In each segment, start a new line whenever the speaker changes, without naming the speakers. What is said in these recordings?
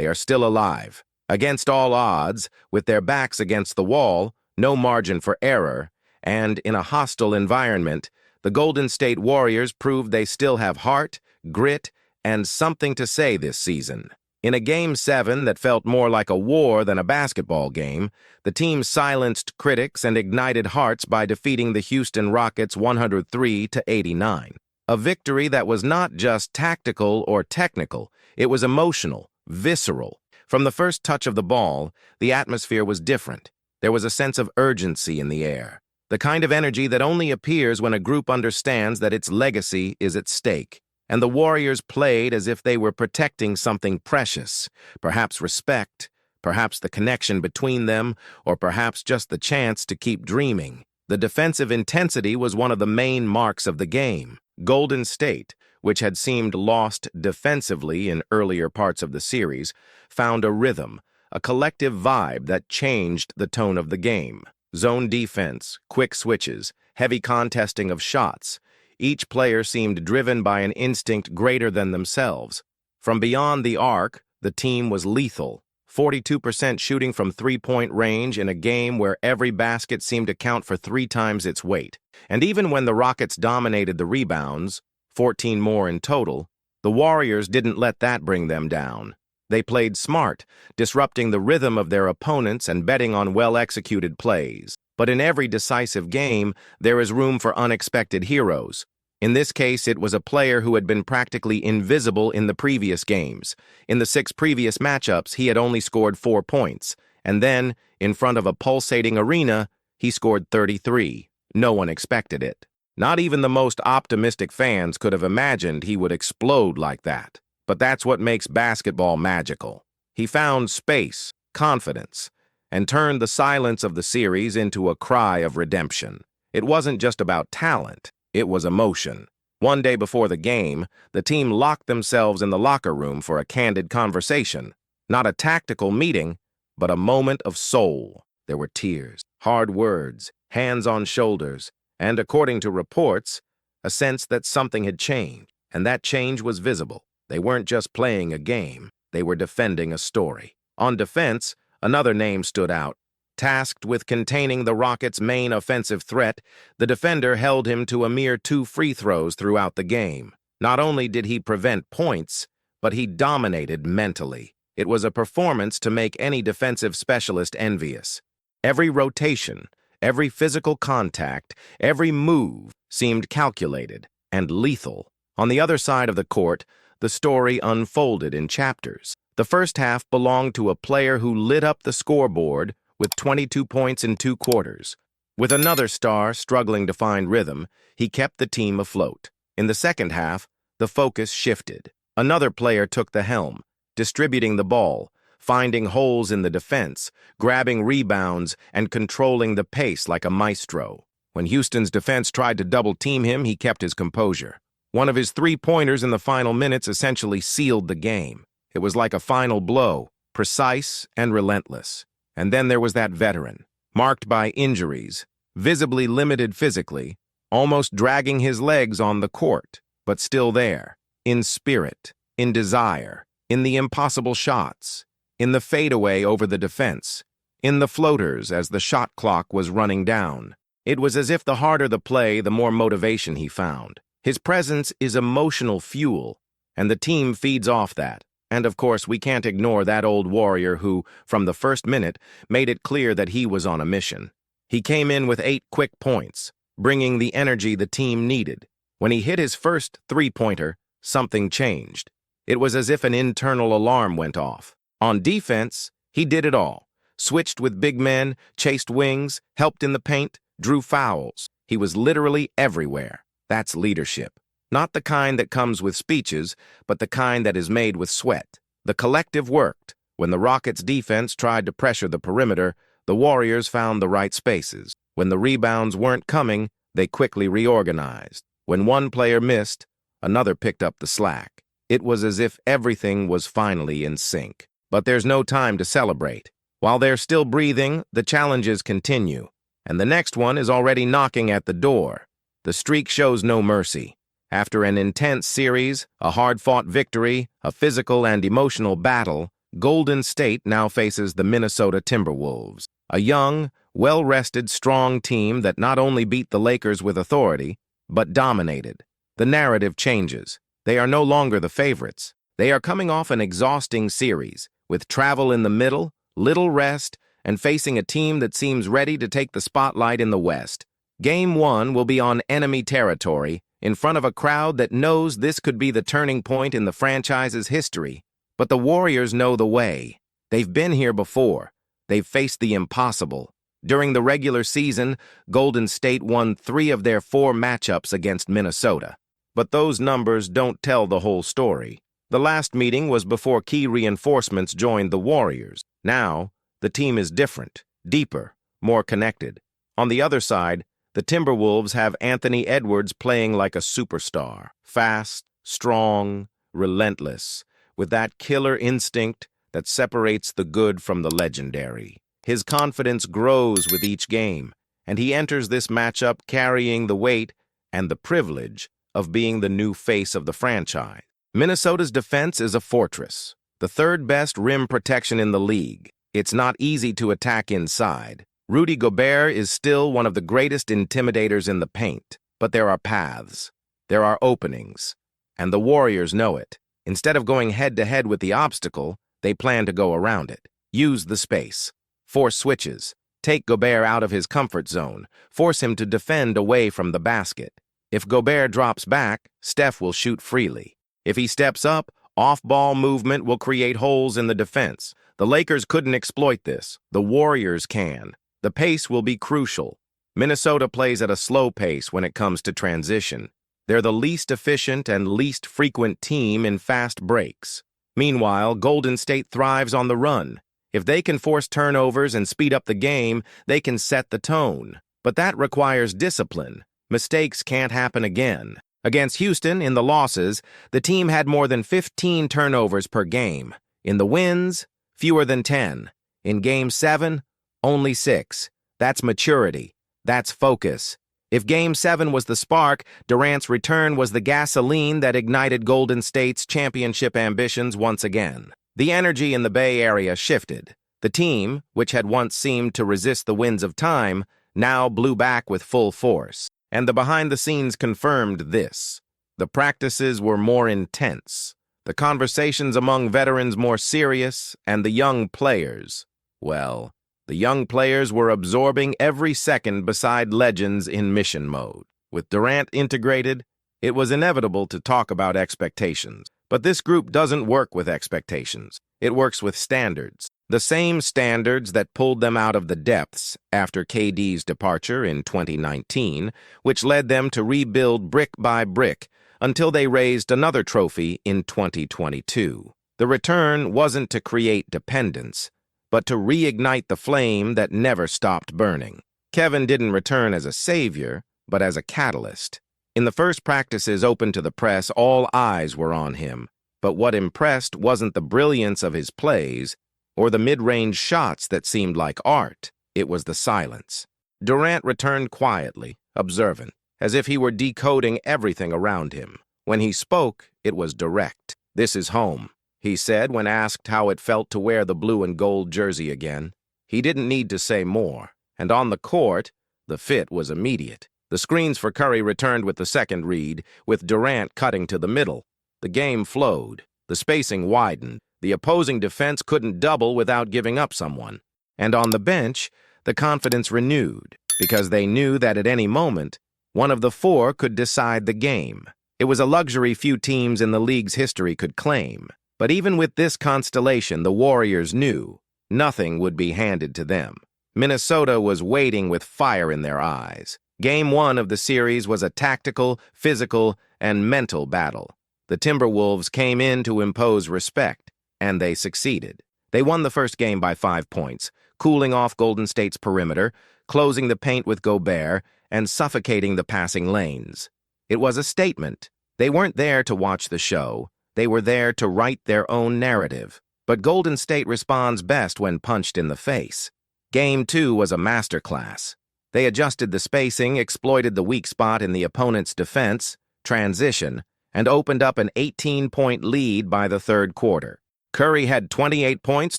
They are still alive. Against all odds, with their backs against the wall, no margin for error, and in a hostile environment, the Golden State Warriors proved they still have heart, grit, and something to say this season. In a Game 7 that felt more like a war than a basketball game, the team silenced critics and ignited hearts by defeating the Houston Rockets 103-89. A victory that was not just tactical or technical, it was emotional, visceral. From the first touch of the ball, the atmosphere was different. There was a sense of urgency in the air, the kind of energy that only appears when a group understands that its legacy is at stake. And the Warriors played as if they were protecting something precious, perhaps respect, perhaps the connection between them, or perhaps just the chance to keep dreaming. The defensive intensity was one of the main marks of the game. Golden State, which had seemed lost defensively in earlier parts of the series, found a rhythm, a collective vibe that changed the tone of the game. Zone defense, quick switches, heavy contesting of shots. Each player seemed driven by an instinct greater than themselves. From beyond the arc, the team was lethal. 42% shooting from three-point range in a game where every basket seemed to count for 3 times its weight. And even when the Rockets dominated the rebounds, 14 more in total, the Warriors didn't let that bring them down. They played smart, disrupting the rhythm of their opponents and betting on well-executed plays. But in every decisive game, there is room for unexpected heroes. In this case, it was a player who had been practically invisible in the previous games. In the 6 previous matchups, he had only scored 4 points. And then, in front of a pulsating arena, he scored 33. No one expected it. Not even the most optimistic fans could have imagined he would explode like that. But that's what makes basketball magical. He found space, confidence, and turned the silence of the series into a cry of redemption. It wasn't just about talent, it was emotion. One day before the game, the team locked themselves in the locker room for a candid conversation. Not a tactical meeting, but a moment of soul. There were tears, hard words, hands on shoulders, and according to reports, a sense that something had changed, and that change was visible. They weren't just playing a game, they were defending a story. On defense, another name stood out. Tasked with containing the Rockets' main offensive threat, the defender held him to a mere 2 free throws throughout the game. Not only did he prevent points, but he dominated mentally. It was a performance to make any defensive specialist envious. Every rotation, every physical contact, every move seemed calculated and lethal. On the other side of the court, the story unfolded in chapters. The first half belonged to a player who lit up the scoreboard with 22 points in 2 quarters. With another star struggling to find rhythm, he kept the team afloat. In the second half, the focus shifted. Another player took the helm, distributing the ball, finding holes in the defense, grabbing rebounds, and controlling the pace like a maestro. When Houston's defense tried to double-team him, he kept his composure. One of his 3-pointers in the final minutes essentially sealed the game. It was like a final blow, precise and relentless. And then there was that veteran, marked by injuries, visibly limited physically, almost dragging his legs on the court, but still there, in spirit, in desire, in the impossible shots, in the fadeaway over the defense, in the floaters as the shot clock was running down. It was as if the harder the play, the more motivation he found. His presence is emotional fuel, and the team feeds off that. And of course, we can't ignore that old warrior who, from the first minute, made it clear that he was on a mission. He came in with 8 quick points, bringing the energy the team needed. When he hit his first 3-pointer, something changed. It was as if an internal alarm went off. On defense, he did it all. Switched with big men, chased wings, helped in the paint, drew fouls. He was literally everywhere. That's leadership. Not the kind that comes with speeches, but the kind that is made with sweat. The collective worked. When the Rockets' defense tried to pressure the perimeter, the Warriors found the right spaces. When the rebounds weren't coming, they quickly reorganized. When one player missed, another picked up the slack. It was as if everything was finally in sync. But there's no time to celebrate. While they're still breathing, the challenges continue. And the next one is already knocking at the door. The streak shows no mercy. After an intense series, a hard-fought victory, a physical and emotional battle, Golden State now faces the Minnesota Timberwolves, a young, well-rested, strong team that not only beat the Lakers with authority, but dominated. The narrative changes. They are no longer the favorites. They are coming off an exhausting series, with travel in the middle, little rest, and facing a team that seems ready to take the spotlight in the West. Game 1 will be on enemy territory, in front of a crowd that knows this could be the turning point in the franchise's history. But the Warriors know the way. They've been here before. They've faced the impossible. During the regular season, Golden State won 3 of their 4 matchups against Minnesota. But those numbers don't tell the whole story. The last meeting was before key reinforcements joined the Warriors. Now, the team is different, deeper, more connected. On the other side, the Timberwolves have Anthony Edwards playing like a superstar. Fast, strong, relentless, with that killer instinct that separates the good from the legendary. His confidence grows with each game, and he enters this matchup carrying the weight and the privilege of being the new face of the franchise. Minnesota's defense is a fortress, the third best rim protection in the league. It's not easy to attack inside. Rudy Gobert is still one of the greatest intimidators in the paint, but there are paths, there are openings, and the Warriors know it. Instead of going head-to-head with the obstacle, they plan to go around it. Use the space. Force switches. Take Gobert out of his comfort zone. Force him to defend away from the basket. If Gobert drops back, Steph will shoot freely. If he steps up, off-ball movement will create holes in the defense. The Lakers couldn't exploit this. The Warriors can. The pace will be crucial. Minnesota plays at a slow pace when it comes to transition. They're the least efficient and least frequent team in fast breaks. Meanwhile, Golden State thrives on the run. If they can force turnovers and speed up the game, they can set the tone. But that requires discipline. Mistakes can't happen again. Against Houston, in the losses, the team had more than 15 turnovers per game. In the wins, fewer than 10. In Game 7, only 6. That's maturity. That's focus. If Game 7 was the spark, Durant's return was the gasoline that ignited Golden State's championship ambitions once again. The energy in the Bay Area shifted. The team, which had once seemed to resist the winds of time, now blew back with full force. And the behind-the-scenes confirmed this. The practices were more intense, the conversations among veterans more serious, and the young players, well, the young players were absorbing every second beside legends in mission mode. With Durant integrated, it was inevitable to talk about expectations. But this group doesn't work with expectations. It works with standards. The same standards that pulled them out of the depths after KD's departure in 2019, which led them to rebuild brick by brick until they raised another trophy in 2022. The return wasn't to create dependence, but to reignite the flame that never stopped burning. Kevin didn't return as a savior, but as a catalyst. In the first practices open to the press, all eyes were on him. But what impressed wasn't the brilliance of his plays or the mid-range shots that seemed like art. It was the silence. Durant returned quietly, observant, as if he were decoding everything around him. When he spoke, it was direct. "This is home," he said when asked how it felt to wear the blue and gold jersey again. He didn't need to say more. And on the court, the fit was immediate. The screens for Curry returned with the second read, with Durant cutting to the middle. The game flowed. The spacing widened. The opposing defense couldn't double without giving up someone. And on the bench, the confidence renewed, because they knew that at any moment, one of the 4 could decide the game. It was a luxury few teams in the league's history could claim. But even with this constellation, the Warriors knew nothing would be handed to them. Minnesota was waiting with fire in their eyes. Game 1 of the series was a tactical, physical, and mental battle. The Timberwolves came in to impose respect, and they succeeded. They won the first game by 5 points, cooling off Golden State's perimeter, closing the paint with Gobert, and suffocating the passing lanes. It was a statement. They weren't there to watch the show. They were there to write their own narrative. But Golden State responds best when punched in the face. Game 2 was a masterclass. They adjusted the spacing, exploited the weak spot in the opponent's defense, transition, and opened up an 18-point lead by the third quarter. Curry had 28 points,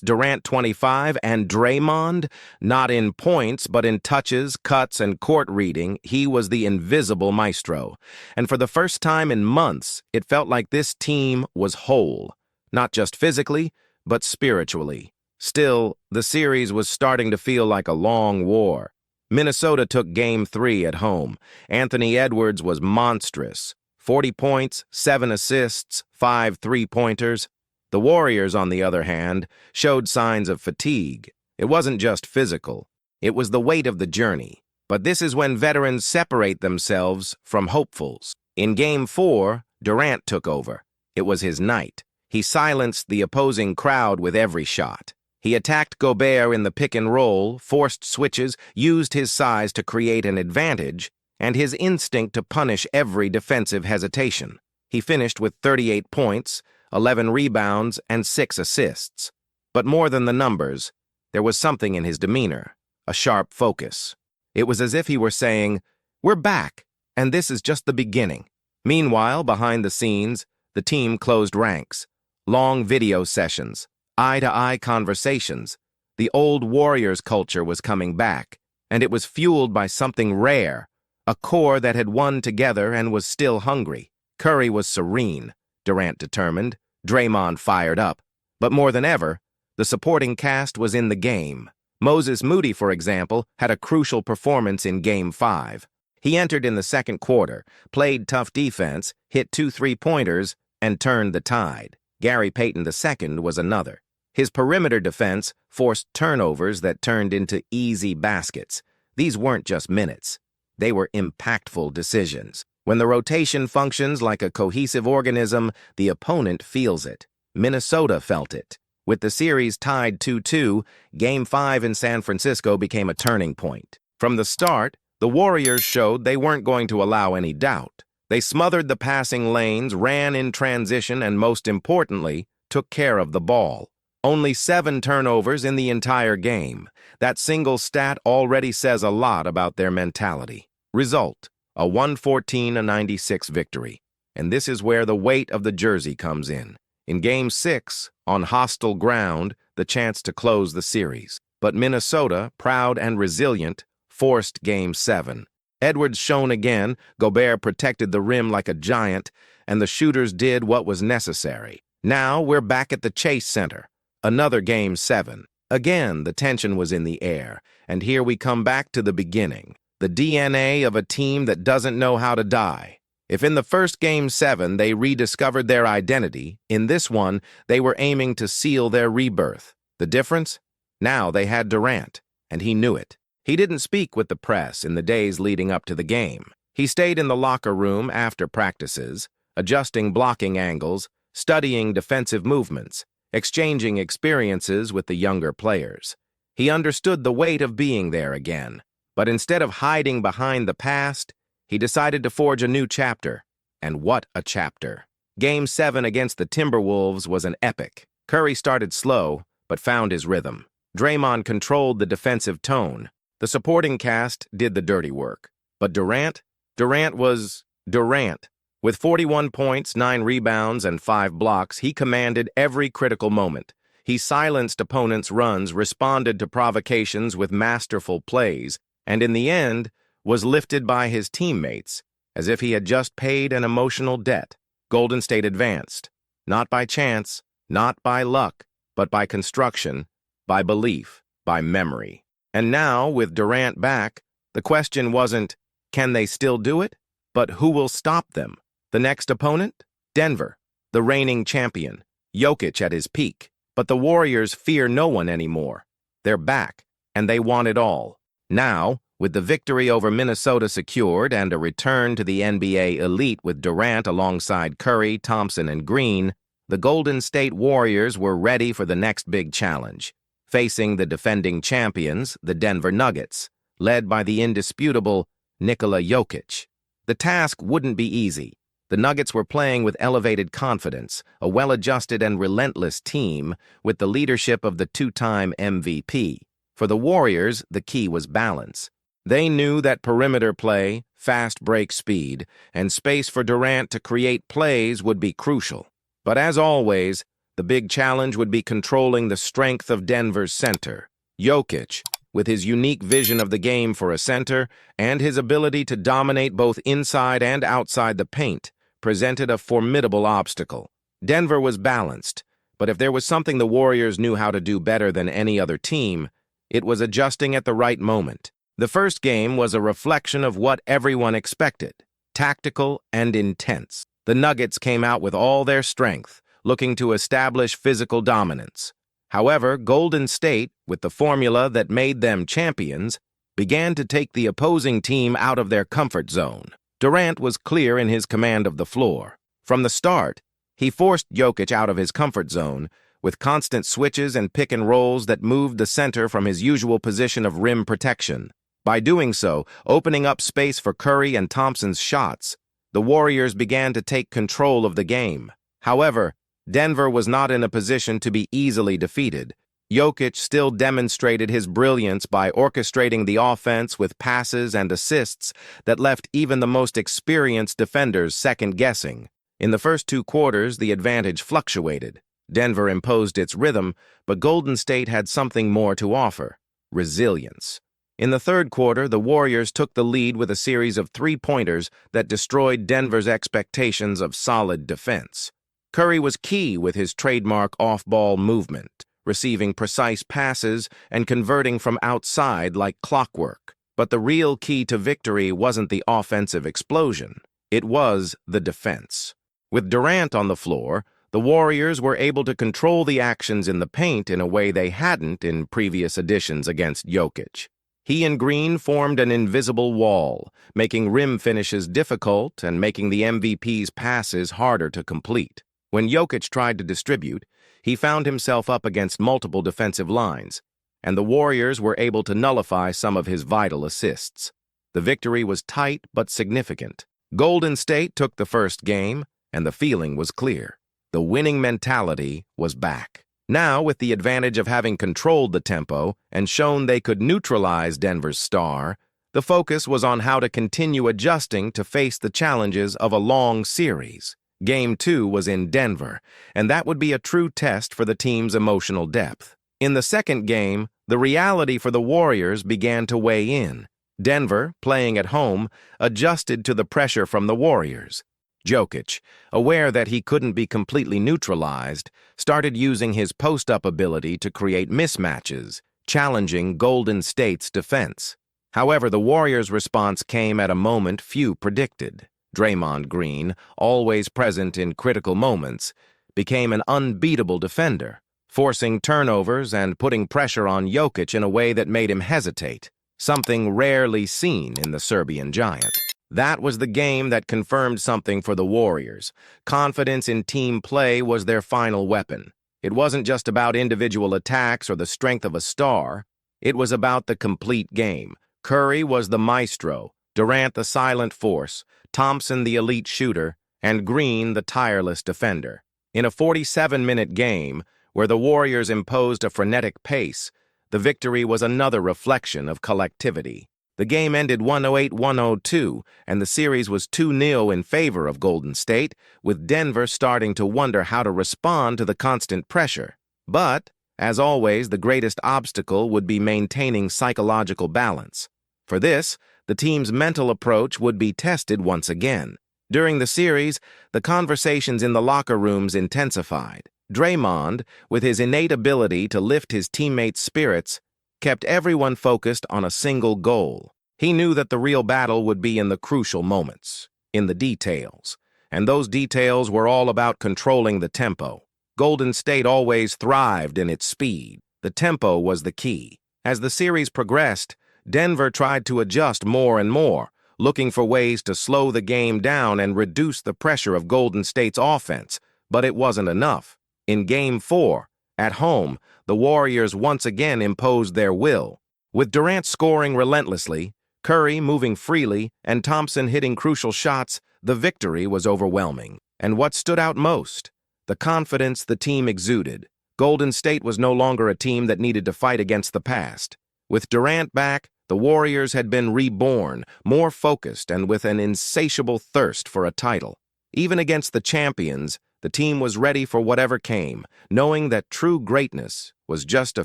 Durant 25, and Draymond, not in points, but in touches, cuts, and court reading, he was the invisible maestro. And for the first time in months, it felt like this team was whole, not just physically, but spiritually. Still, the series was starting to feel like a long war. Minnesota took Game 3 at home. Anthony Edwards was monstrous. 40 points, 7 assists, 5 three-pointers. The Warriors, on the other hand, showed signs of fatigue. It wasn't just physical. It was the weight of the journey. But this is when veterans separate themselves from hopefuls. In Game 4, Durant took over. It was his night. He silenced the opposing crowd with every shot. He attacked Gobert in the pick and roll, forced switches, used his size to create an advantage, and his instinct to punish every defensive hesitation. He finished with 38 points, 11 rebounds, and 6 assists. But more than the numbers, there was something in his demeanor, a sharp focus. It was as if he were saying, "We're back, and this is just the beginning." Meanwhile, behind the scenes, the team closed ranks. Long video sessions, eye-to-eye conversations. The old Warriors culture was coming back, and it was fueled by something rare, a core that had won together and was still hungry. Curry was serene, Durant determined, Draymond fired up. But more than ever, the supporting cast was in the game. Moses Moody, for example, had a crucial performance in Game 5. He entered in the second quarter, played tough defense, hit 2 three-pointers, and turned the tide. Gary Payton II was another. His perimeter defense forced turnovers that turned into easy baskets. These weren't just minutes. They were impactful decisions. When the rotation functions like a cohesive organism, the opponent feels it. Minnesota felt it. With the series tied 2-2, Game 5 in San Francisco became a turning point. From the start, the Warriors showed they weren't going to allow any doubt. They smothered the passing lanes, ran in transition, and most importantly, took care of the ball. Only 7 turnovers in the entire game. That single stat already says a lot about their mentality. Result: a 114-96 victory. And this is where the weight of the jersey comes in. In Game 6, on hostile ground, the chance to close the series. But Minnesota, proud and resilient, forced Game 7. Edwards shone again, Gobert protected the rim like a giant, and the shooters did what was necessary. Now we're back at the Chase Center. Another Game 7. Again, the tension was in the air, and here we come back to the beginning. The DNA of a team that doesn't know how to die. If in the first Game 7 they rediscovered their identity, in this one they were aiming to seal their rebirth. The difference? Now they had Durant, and he knew it. He didn't speak with the press in the days leading up to the game. He stayed in the locker room after practices, adjusting blocking angles, studying defensive movements, exchanging experiences with the younger players. He understood the weight of being there again. But instead of hiding behind the past, he decided to forge a new chapter. And what a chapter. Game 7 against the Timberwolves was an epic. Curry started slow, but found his rhythm. Draymond controlled the defensive tone. The supporting cast did the dirty work. But Durant was Durant. With 41 points, 9 rebounds, and 5 blocks, he commanded every critical moment. He silenced opponents' runs, responded to provocations with masterful plays, and in the end, was lifted by his teammates, as if he had just paid an emotional debt. Golden State advanced, not by chance, not by luck, but by construction, by belief, by memory. And now, with Durant back, the question wasn't, can they still do it? But who will stop them? The next opponent? Denver, the reigning champion, Jokic at his peak. But the Warriors fear no one anymore. They're back, and they want it all. Now, with the victory over Minnesota secured and a return to the NBA elite with Durant alongside Curry, Thompson, and Green, the Golden State Warriors were ready for the next big challenge, facing the defending champions, the Denver Nuggets, led by the indisputable Nikola Jokic. The task wouldn't be easy. The Nuggets were playing with elevated confidence, a well-adjusted and relentless team with the leadership of the two-time MVP. For the Warriors, the key was balance. They knew that perimeter play, fast break speed, and space for Durant to create plays would be crucial. But as always, The big challenge would be controlling the strength of Denver's center. Jokic, with his unique vision of the game for a center and his ability to dominate both inside and outside the paint, presented a formidable obstacle. Denver was balanced, but if there was something the Warriors knew how to do better than any other team, it was adjusting at the right moment. The first game was a reflection of what everyone expected, tactical and intense. The Nuggets came out with all their strength, looking to establish physical dominance. However, Golden State, with the formula that made them champions, began to take the opposing team out of their comfort zone. Durant was clear in his command of the floor. From the start, he forced Jokic out of his comfort zone with constant switches and pick and rolls that moved the center from his usual position of rim protection. By doing so, opening up space for Curry and Thompson's shots, the Warriors began to take control of the game. However, Denver was not in a position to be easily defeated. Jokic still demonstrated his brilliance by orchestrating the offense with passes and assists that left even the most experienced defenders second-guessing. In the first two quarters, the advantage fluctuated. Denver imposed its rhythm, but Golden State had something more to offer: resilience. In the third quarter, the Warriors took the lead with a series of three-pointers that destroyed Denver's expectations of solid defense. Curry was key with his trademark off-ball movement, receiving precise passes and converting from outside like clockwork. But the real key to victory wasn't the offensive explosion. It was the defense. With Durant on the floor, the Warriors were able to control the actions in the paint in a way they hadn't in previous editions against Jokic. He and Green formed an invisible wall, making rim finishes difficult and making the MVP's passes harder to complete. When Jokic tried to distribute, he found himself up against multiple defensive lines, and the Warriors were able to nullify some of his vital assists. The victory was tight but significant. Golden State took the first game, and the feeling was clear. The winning mentality was back. Now, with the advantage of having controlled the tempo and shown they could neutralize Denver's star, the focus was on how to continue adjusting to face the challenges of a long series. Game 2 was in Denver, and that would be a true test for the team's emotional depth. In the second game, the reality for the Warriors began to weigh in. Denver, playing at home, adjusted to the pressure from the Warriors. Jokic, aware that he couldn't be completely neutralized, started using his post-up ability to create mismatches, challenging Golden State's defense. However, the Warriors' response came at a moment few predicted. Draymond Green, always present in critical moments, became an unbeatable defender, forcing turnovers and putting pressure on Jokic in a way that made him hesitate, something rarely seen in the Serbian giant. That was the game that confirmed something for the Warriors. Confidence in team play was their final weapon. It wasn't just about individual attacks or the strength of a star. It was about the complete game. Curry was the maestro, Durant the silent force, Thompson the elite shooter, and Green the tireless defender. In a 47-minute game, where the Warriors imposed a frenetic pace, the victory was another reflection of collectivity. The game ended 108-102, and the series was 2-0 in favor of Golden State, with Denver starting to wonder how to respond to the constant pressure. But, as always, the greatest obstacle would be maintaining psychological balance. For this, the team's mental approach would be tested once again. During the series, the conversations in the locker rooms intensified. Draymond, with his innate ability to lift his teammates' spirits, kept everyone focused on a single goal. He knew that the real battle would be in the crucial moments, in the details, and those details were all about controlling the tempo. Golden State always thrived in its speed. The tempo was the key. As the series progressed, Denver tried to adjust more and more, looking for ways to slow the game down and reduce the pressure of Golden State's offense, but it wasn't enough. In Game 4, at home, the Warriors once again imposed their will. With Durant scoring relentlessly, Curry moving freely, and Thompson hitting crucial shots, the victory was overwhelming. And what stood out most? The confidence the team exuded. Golden State was no longer a team that needed to fight against the past. With Durant back, the Warriors had been reborn, more focused and with an insatiable thirst for a title. Even against the champions, The team was ready for whatever came, knowing that true greatness was just a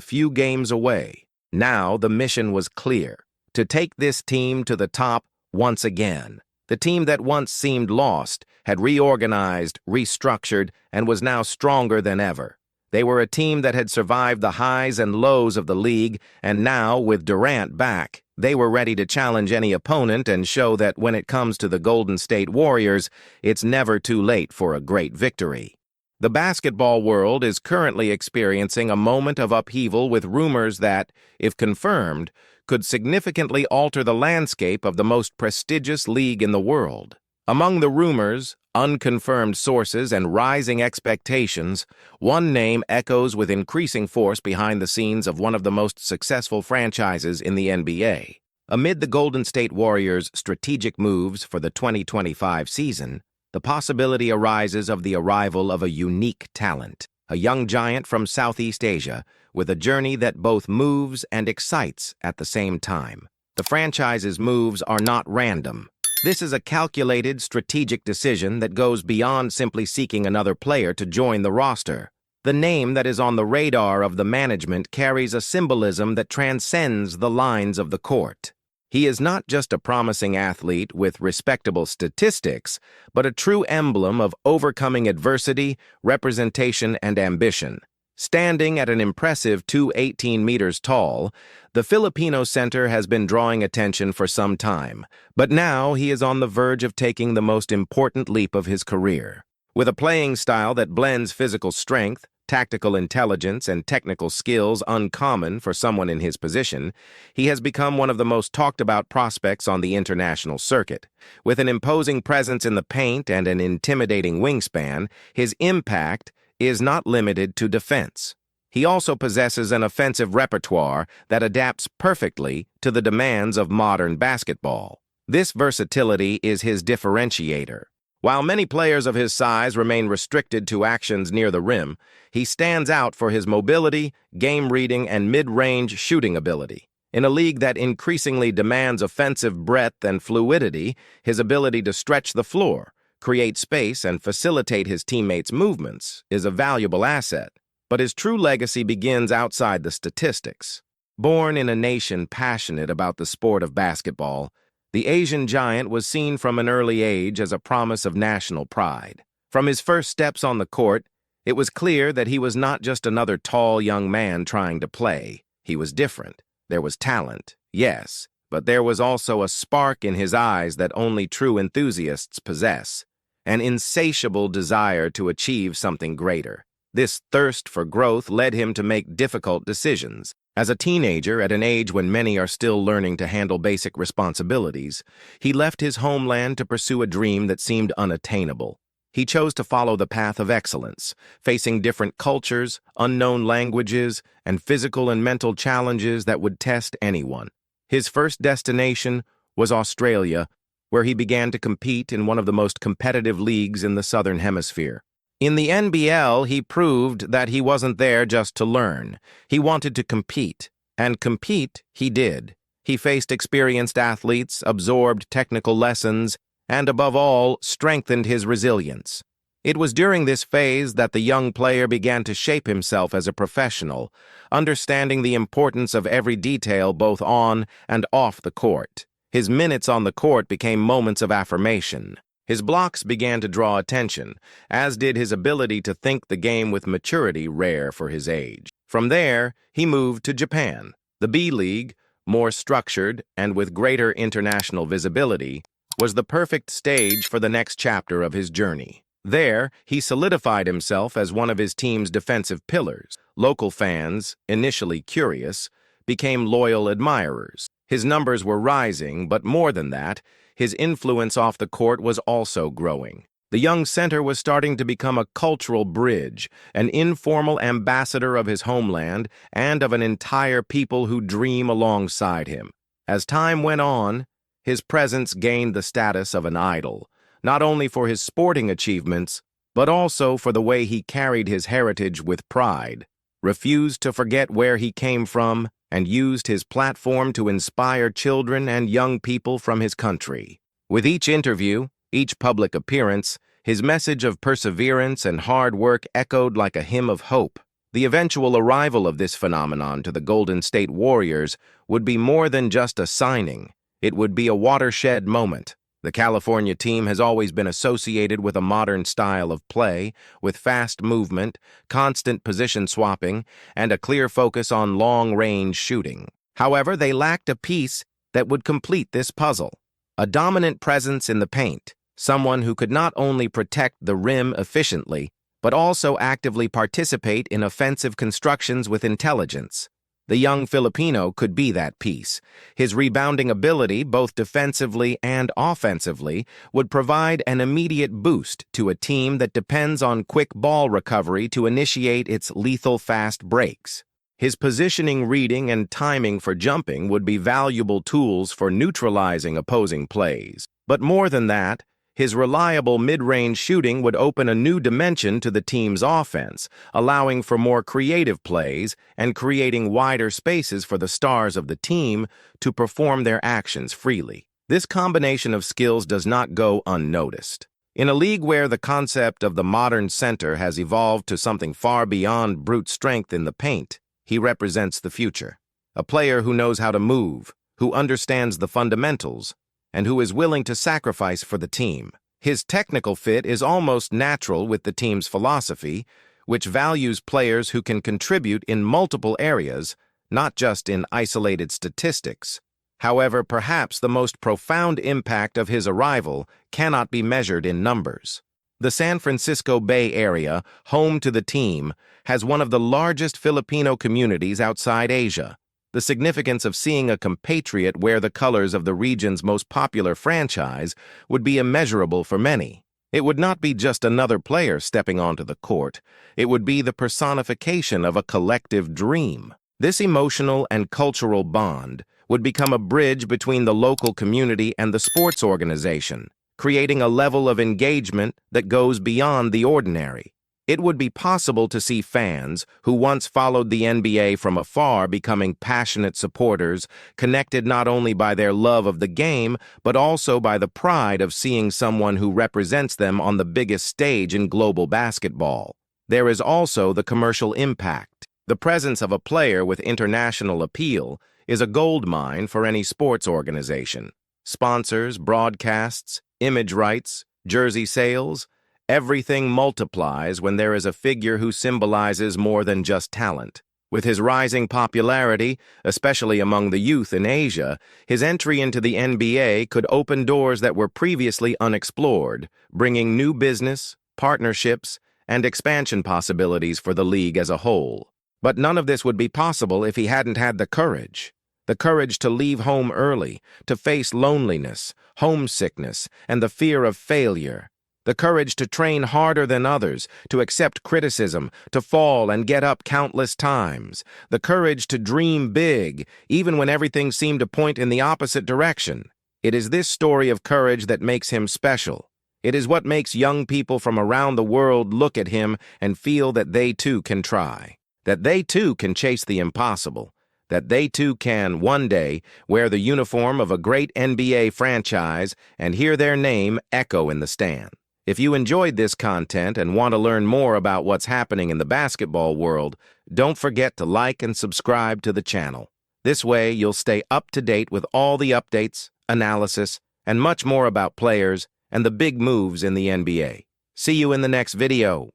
few games away. Now the mission was clear: to take this team to the top once again. The team that once seemed lost had reorganized, restructured, and was now stronger than ever. They were a team that had survived the highs and lows of the league, and now, with Durant back, they were ready to challenge any opponent and show that when it comes to the Golden State Warriors, it's never too late for a great victory. The basketball world is currently experiencing a moment of upheaval with rumors that, if confirmed, could significantly alter the landscape of the most prestigious league in the world. Among the rumors, unconfirmed sources, and rising expectations, one name echoes with increasing force behind the scenes of one of the most successful franchises in the NBA. Amid the Golden State Warriors' strategic moves for the 2025 season, the possibility arises of the arrival of a unique talent, a young giant from Southeast Asia, with a journey that both moves and excites at the same time. The franchise's moves are not random. This is a calculated, strategic decision that goes beyond simply seeking another player to join the roster. The name that is on the radar of the management carries a symbolism that transcends the lines of the court. He is not just a promising athlete with respectable statistics, but a true emblem of overcoming adversity, representation, and ambition. Standing at an impressive 218 meters tall, the Filipino center has been drawing attention for some time, but now he is on the verge of taking the most important leap of his career. With a playing style that blends physical strength, tactical intelligence, and technical skills uncommon for someone in his position, he has become one of the most talked-about prospects on the international circuit. With an imposing presence in the paint and an intimidating wingspan, his impact is not limited to defense. He also possesses an offensive repertoire that adapts perfectly to the demands of modern basketball. This versatility is his differentiator. While many players of his size remain restricted to actions near the rim, he stands out for his mobility, game reading, and mid-range shooting ability. In a league that increasingly demands offensive breadth and fluidity, his ability to stretch the floor, create space, and facilitate his teammates' movements is a valuable asset. But his true legacy begins outside the statistics. Born in a nation passionate about the sport of basketball, the Asian giant was seen from an early age as a promise of national pride. From his first steps on the court, it was clear that he was not just another tall young man trying to play. He was different. There was talent, yes, but there was also a spark in his eyes that only true enthusiasts possess, an insatiable desire to achieve something greater. This thirst for growth led him to make difficult decisions. As a teenager, at an age when many are still learning to handle basic responsibilities, he left his homeland to pursue a dream that seemed unattainable. He chose to follow the path of excellence, facing different cultures, unknown languages, and physical and mental challenges that would test anyone. His first destination was Australia, where he began to compete in one of the most competitive leagues in the Southern Hemisphere. In the NBL, he proved that he wasn't there just to learn. He wanted to compete, and compete he did. He faced experienced athletes, absorbed technical lessons, and above all, strengthened his resilience. It was during this phase that the young player began to shape himself as a professional, understanding the importance of every detail both on and off the court. His minutes on the court became moments of affirmation. His blocks began to draw attention, as did his ability to think the game with maturity rare for his age. From there, he moved to Japan. The B-League, more structured and with greater international visibility, was the perfect stage for the next chapter of his journey. There, he solidified himself as one of his team's defensive pillars. Local fans, initially curious, became loyal admirers. His numbers were rising, but more than that, his influence off the court was also growing. The young center was starting to become a cultural bridge, an informal ambassador of his homeland and of an entire people who dream alongside him. As time went on, his presence gained the status of an idol, not only for his sporting achievements, but also for the way he carried his heritage with pride, refused to forget where he came from, and used his platform to inspire children and young people from his country. With each interview, each public appearance, His message of perseverance and hard work echoed like a hymn of hope. The eventual arrival of this phenomenon to the Golden State Warriors would be more than just a signing. It would be a watershed moment. The California team has always been associated with a modern style of play, with fast movement, constant position swapping, and a clear focus on long-range shooting. However, they lacked a piece that would complete this puzzle. A dominant presence in the paint, someone who could not only protect the rim efficiently, but also actively participate in offensive constructions with intelligence. The young Filipino could be that piece. His rebounding ability, both defensively and offensively, would provide an immediate boost to a team that depends on quick ball recovery to initiate its lethal fast breaks. His positioning, reading, and timing for jumping would be valuable tools for neutralizing opposing plays. But more than that, his reliable mid-range shooting would open a new dimension to the team's offense, allowing for more creative plays and creating wider spaces for the stars of the team to perform their actions freely. This combination of skills does not go unnoticed. In a league where the concept of the modern center has evolved to something far beyond brute strength in the paint, he represents the future. A player who knows how to move, who understands the fundamentals, and who is willing to sacrifice for the team. His technical fit is almost natural with the team's philosophy, which values players who can contribute in multiple areas, not just in isolated statistics. However, perhaps the most profound impact of his arrival cannot be measured in numbers. The San Francisco Bay Area, home to the team, has one of the largest Filipino communities outside Asia. The significance of seeing a compatriot wear the colors of the region's most popular franchise would be immeasurable for many. It would not be just another player stepping onto the court. It would be the personification of a collective dream. This emotional and cultural bond would become a bridge between the local community and the sports organization, creating a level of engagement that goes beyond the ordinary. It would be possible to see fans who once followed the NBA from afar becoming passionate supporters, connected not only by their love of the game, but also by the pride of seeing someone who represents them on the biggest stage in global basketball. There is also the commercial impact. The presence of a player with international appeal is a goldmine for any sports organization. Sponsors, broadcasts, image rights, jersey sales, everything multiplies when there is a figure who symbolizes more than just talent. With his rising popularity, especially among the youth in Asia, his entry into the NBA could open doors that were previously unexplored, bringing new business, partnerships, and expansion possibilities for the league as a whole. But none of this would be possible if he hadn't had the courage. The courage to leave home early, to face loneliness, homesickness, and the fear of failure. The courage to train harder than others, to accept criticism, to fall and get up countless times. The courage to dream big, even when everything seemed to point in the opposite direction. It is this story of courage that makes him special. It is what makes young people from around the world look at him and feel that they too can try, that they too can chase the impossible, that they too can, one day, wear the uniform of a great NBA franchise and hear their name echo in the stand. If you enjoyed this content and want to learn more about what's happening in the basketball world, don't forget to like and subscribe to the channel. This way, you'll stay up to date with all the updates, analysis, and much more about players and the big moves in the NBA. See you in the next video.